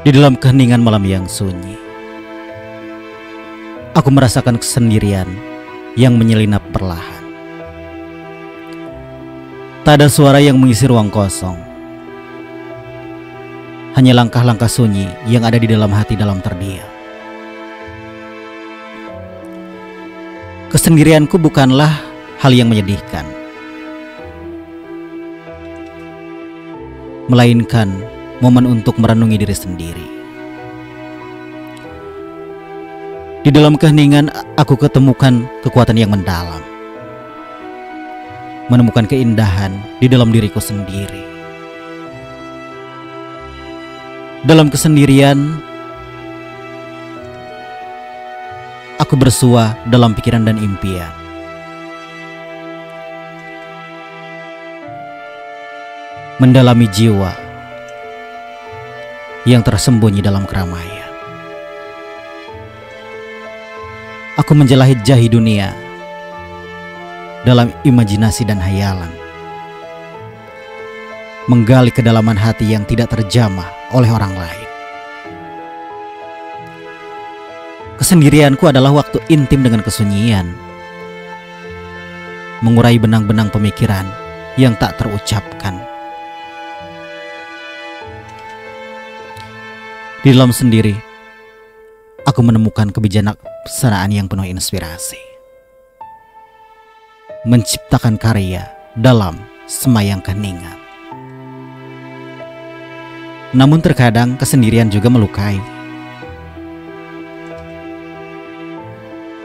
Di dalam keheningan malam yang sunyi, aku merasakan kesendirian yang menyelinap perlahan. Tak ada suara yang mengisi ruang kosong. Hanya langkah-langkah sunyi yang ada di dalam hati dalam terdiam. Kesendirianku bukanlah hal yang menyedihkan, melainkan momen untuk merenungi diri sendiri. Di dalam keheningan aku ketemukan kekuatan yang mendalam, menemukan keindahan di dalam diriku sendiri. Dalam kesendirian, aku bersua dalam pikiran dan impian. Mendalami jiwa yang tersembunyi dalam keramaian. Aku menjelajahi dunia dalam imajinasi dan hayalan, menggali kedalaman hati yang tidak terjamah oleh orang lain. Kesendirianku adalah waktu intim dengan kesunyian, mengurai benang-benang pemikiran yang tak terucapkan. Di dalam sendiri, aku menemukan kebijaksanaan yang penuh inspirasi, menciptakan karya dalam semayang keheningan. Namun terkadang kesendirian juga melukai,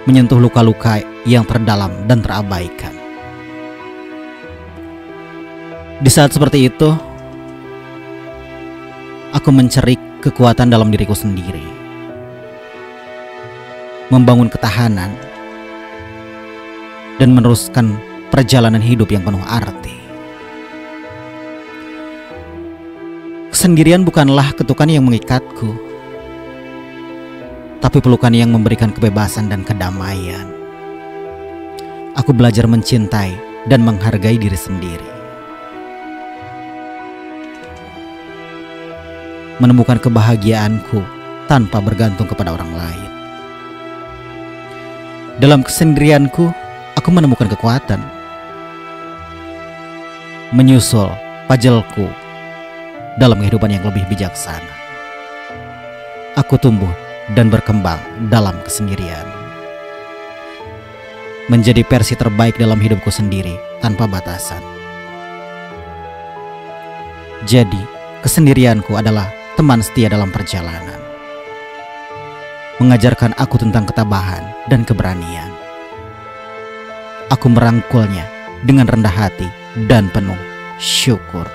menyentuh luka-luka yang terdalam dan terabaikan. Di saat seperti itu, aku mencerik kekuatan dalam diriku sendiri, membangun ketahanan, dan meneruskan perjalanan hidup yang penuh arti. Kesendirian bukanlah ketukan yang mengikatku, tapi pelukan yang memberikan kebebasan dan kedamaian. Aku belajar mencintai dan menghargai diri sendiri, menemukan kebahagiaanku tanpa bergantung kepada orang lain. Dalam kesendirianku, aku menemukan kekuatan, menyusul puzzleku dalam kehidupan yang lebih bijaksana. Aku tumbuh dan berkembang dalam kesendirian, menjadi versi terbaik dalam hidupku sendiri tanpa batasan. Jadi, kesendirianku adalah teman setia dalam perjalanan, mengajarkan aku tentang ketabahan dan keberanian. Aku merangkulnya dengan rendah hati dan penuh syukur.